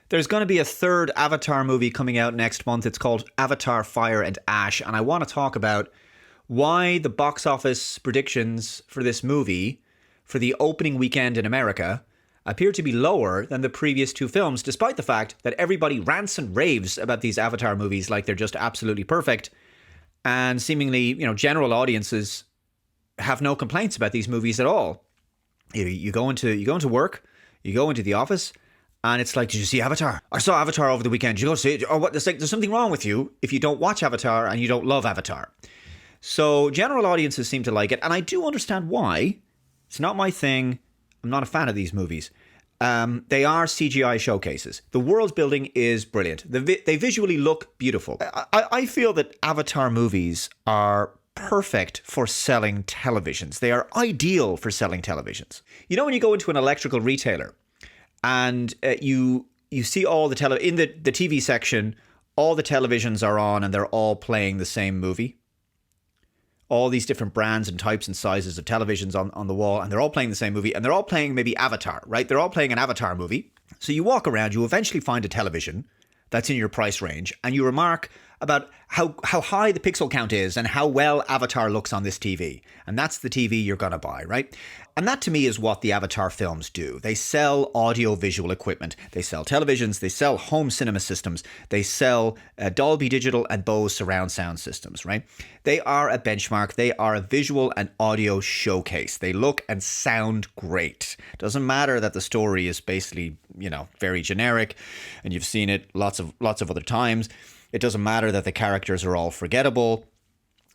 There's going to be a third Avatar movie coming out next month. It's called Avatar Fire and Ash. And I want to talk about why the box office predictions for this movie for the opening weekend in America appear to be lower than the previous two films, despite the fact that everybody rants and raves about these Avatar movies like they're just absolutely perfect. And seemingly, general audiences have no complaints about these movies at all. You go into work, you go into the office, and it's like, did you see Avatar? I saw Avatar over the weekend. Did you go see it? Oh, what? It's like there's something wrong with you if you don't watch Avatar and you don't love Avatar. So general audiences seem to like it, and I do understand why. It's not my thing. I'm not a fan of these movies. They are CGI showcases. The world building is brilliant. They visually look beautiful. I feel that Avatar movies are perfect for selling televisions. They are ideal for selling televisions. You know when you go into an electrical retailer and you see all the in the TV section, all the televisions are on and they're all playing the same movie. All these different brands and types and sizes of televisions on the wall, and they're all playing the same movie, and they're all playing maybe Avatar, right? They're all playing an Avatar movie. So you walk around, you eventually find a television that's in your price range, and you remark about how high the pixel count is and how well Avatar looks on this TV. And that's the TV you're going to buy, right? And that to me is what the Avatar films do. They sell audio-visual equipment. They sell televisions. They sell home cinema systems. They sell Dolby Digital and Bose surround sound systems, right? They are a benchmark. They are a visual and audio showcase. They look and sound great. Doesn't matter that the story is basically, very generic and you've seen it lots of other times. It doesn't matter that the characters are all forgettable.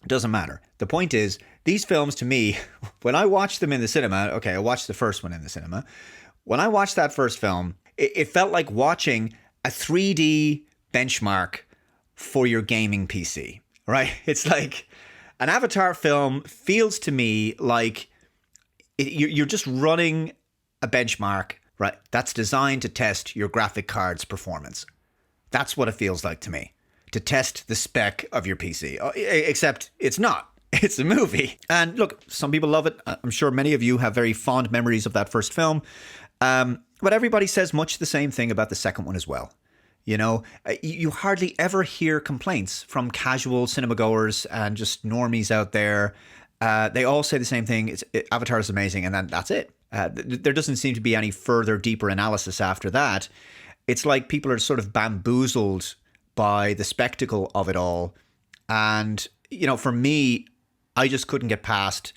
It doesn't matter. The point is, these films to me, when I watched them in the cinema, okay, I watched the first one in the cinema. When I watched that first film, it felt like watching a 3D benchmark for your gaming PC, right? It's like an Avatar film feels to me like you're just running a benchmark, right? That's designed to test your graphic card's performance. That's what it feels like to me. To test the spec of your PC. Except it's not. It's a movie. And look, some people love it. I'm sure many of you have very fond memories of that first film. But everybody says much the same thing about the second one as well. You hardly ever hear complaints from casual cinema goers and just normies out there. They all say the same thing. Avatar is amazing, and then that's it. There doesn't seem to be any further, deeper analysis after that. It's like people are sort of bamboozled by the spectacle of it all. And, for me, I just couldn't get past,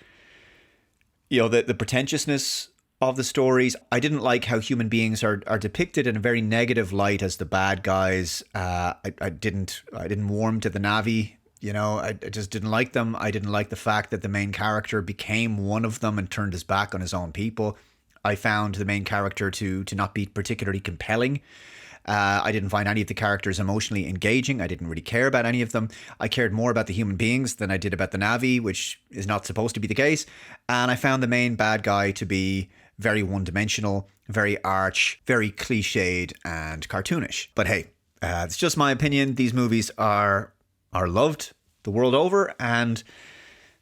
the pretentiousness of the stories. I didn't like how human beings are depicted in a very negative light as the bad guys. I didn't warm to the Na'vi. I just didn't like them. I didn't like the fact that the main character became one of them and turned his back on his own people. I found the main character to not be particularly compelling. I didn't find any of the characters emotionally engaging. I didn't really care about any of them. I cared more about the human beings than I did about the Na'vi, which is not supposed to be the case. And I found the main bad guy to be very one-dimensional, very arch, very cliched and cartoonish. But hey, it's just my opinion. These movies are loved the world over, and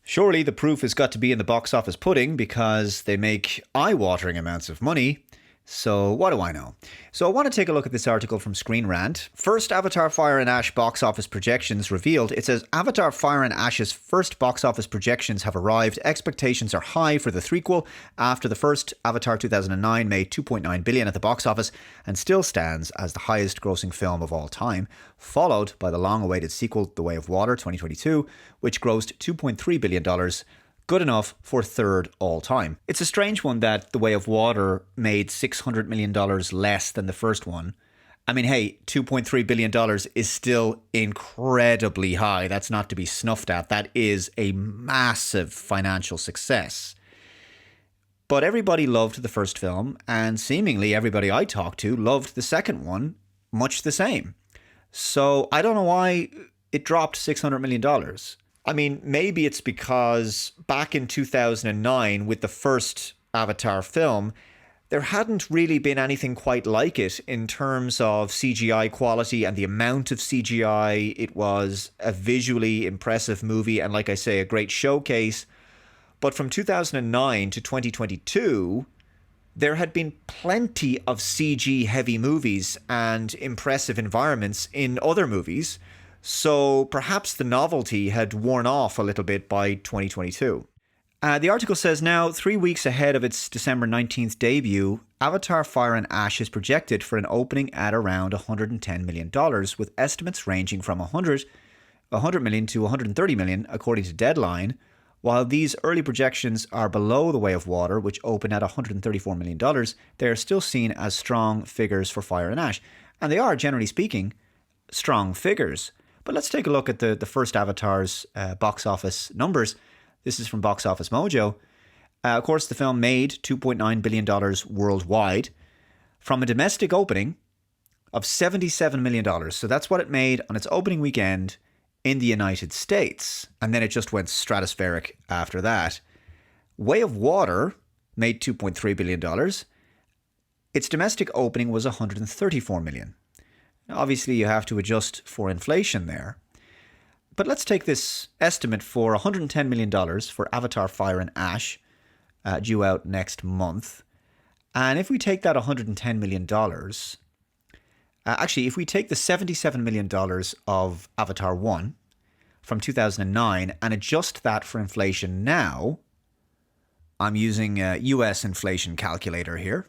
surely the proof has got to be in the box office pudding because they make eye-watering amounts of money. So what do I know? So I want to take a look at this article from Screen Rant. First Avatar Fire and Ash box office projections revealed. It says, Avatar Fire and Ash's first box office projections have arrived. Expectations are high for the threequel after the first Avatar 2009 made $2.9 billion at the box office and still stands as the highest grossing film of all time, followed by the long-awaited sequel The Way of Water 2022, which grossed $2.3 billion, good enough for third all time. It's a strange one that The Way of Water made $600 million less than the first one. I mean, hey, $2.3 billion is still incredibly high. That's not to be snuffed at. That is a massive financial success. But everybody loved the first film, and seemingly everybody I talked to loved the second one much the same. So I don't know why it dropped $600 million. I mean, maybe it's because back in 2009 with the first Avatar film, there hadn't really been anything quite like it in terms of CGI quality and the amount of CGI. It was a visually impressive movie and, like I say, a great showcase. But from 2009 to 2022, there had been plenty of CG heavy movies and impressive environments in other movies, so perhaps the novelty had worn off a little bit by 2022. The article says now, 3 weeks ahead of its December 19th debut, Avatar Fire and Ash is projected for an opening at around $110 million, with estimates ranging from $100 million to $130 million, according to Deadline. While these early projections are below The Way of Water, which opened at $134 million, they are still seen as strong figures for Fire and Ash. And they are, generally speaking, strong figures. But let's take a look at the first Avatar's box office numbers. This is from Box Office Mojo. Of course, the film made $2.9 billion worldwide from a domestic opening of $77 million. So that's what it made on its opening weekend in the United States. And then it just went stratospheric after that. Way of Water made $2.3 billion. Its domestic opening was $134 million. Now, obviously, you have to adjust for inflation there. But let's take this estimate for $110 million for Avatar Fire and Ash, due out next month. And if we take that $110 million, actually, if we take the $77 million of Avatar 1 from 2009 and adjust that for inflation now, I'm using a US inflation calculator here,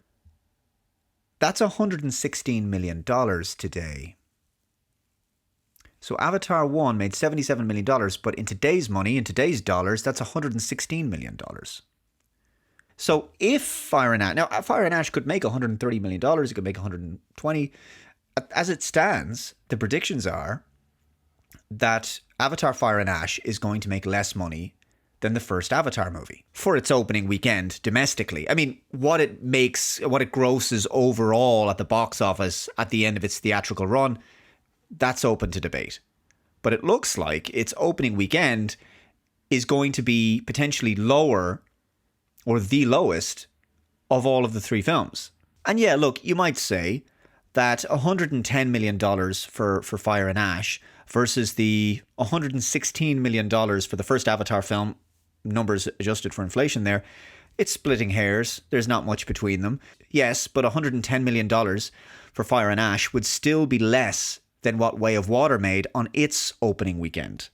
that's $116 million today. So Avatar 1 made $77 million, but in today's money, in today's dollars, that's $116 million. So if Fire and Ash, now Fire and Ash could make $130 million, it could make $120. As it stands, the predictions are that Avatar Fire and Ash is going to make less money than the first Avatar movie for its opening weekend domestically. I mean, what it grosses overall at the box office at the end of its theatrical run, that's open to debate. But it looks like its opening weekend is going to be potentially lower, or the lowest, of all of the three films. And yeah, look, you might say that $110 million for Fire and Ash versus the $116 million for the first Avatar film, numbers adjusted for inflation there, it's splitting hairs. There's not much between them. Yes, but $110 million for Fire and Ash would still be less than what Way of Water made on its opening weekend.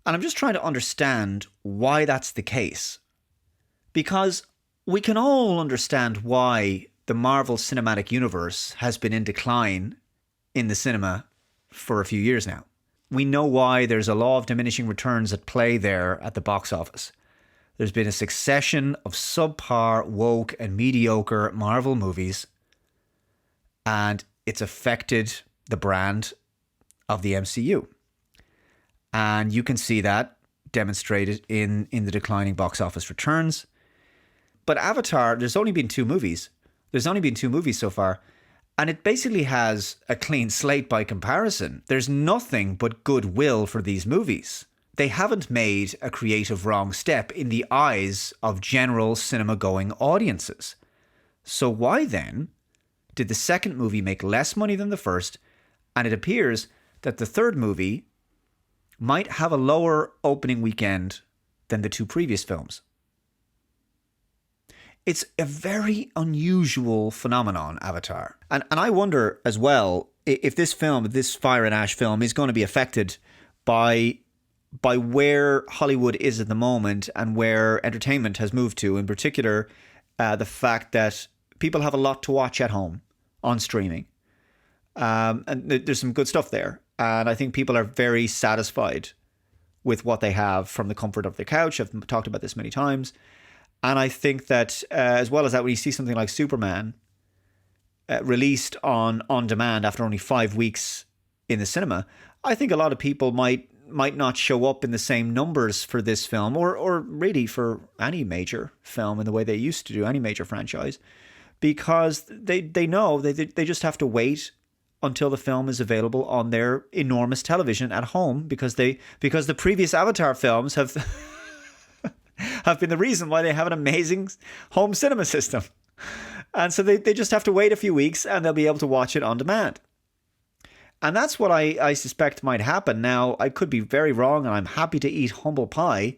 And I'm just trying to understand why that's the case. Because we can all understand why the Marvel Cinematic Universe has been in decline in the cinema for a few years now. We know why there's a law of diminishing returns at play there at the box office. There's been a succession of subpar, woke, and mediocre Marvel movies, and it's affected the brand of the MCU. And you can see that demonstrated in the declining box office returns. But Avatar, there's only been two movies. There's only been two movies so far. And it basically has a clean slate by comparison. There's nothing but goodwill for these movies. They haven't made a creative wrong step in the eyes of general cinema-going audiences. So why then did the second movie make less money than the first? And it appears that the third movie might have a lower opening weekend than the two previous films. It's a very unusual phenomenon, Avatar. And I wonder as well if this film, this Fire and Ash film, is going to be affected by where Hollywood is at the moment and where entertainment has moved to. In particular, the fact that people have a lot to watch at home on streaming. And there's some good stuff there. And I think people are very satisfied with what they have from the comfort of their couch. I've talked about this many times. And I think that as well as that, when you see something like Superman released on demand after only 5 weeks in the cinema, I think a lot of people might not show up in the same numbers for this film or really for any major film in the way they used to do, any major franchise, because they know they just have to wait until the film is available on their enormous television at home because the previous Avatar films have been the reason why they have an amazing home cinema system. And so they just have to wait a few weeks and they'll be able to watch it on demand. And that's what I suspect might happen. Now, I could be very wrong, and I'm happy to eat humble pie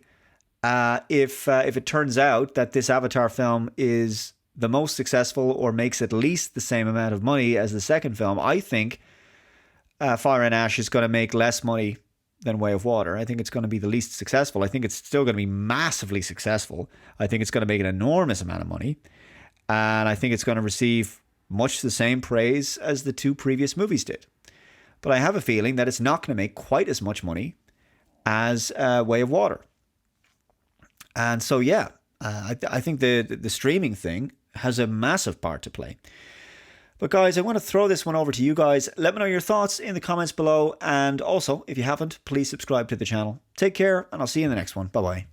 if it turns out that this Avatar film is the most successful or makes at least the same amount of money as the second film, I think Fire and Ash is going to make less money than Way of Water. I think it's going to be the least successful. I think it's still going to be massively successful. I think it's going to make an enormous amount of money. And I think it's going to receive much the same praise as the two previous movies did. But I have a feeling that it's not going to make quite as much money as Way of Water. And so, yeah, I think the streaming thing has a massive part to play. But guys, I want to throw this one over to you guys. Let me know your thoughts in the comments below. And also, if you haven't, please subscribe to the channel. Take care, and I'll see you in the next one. Bye-bye.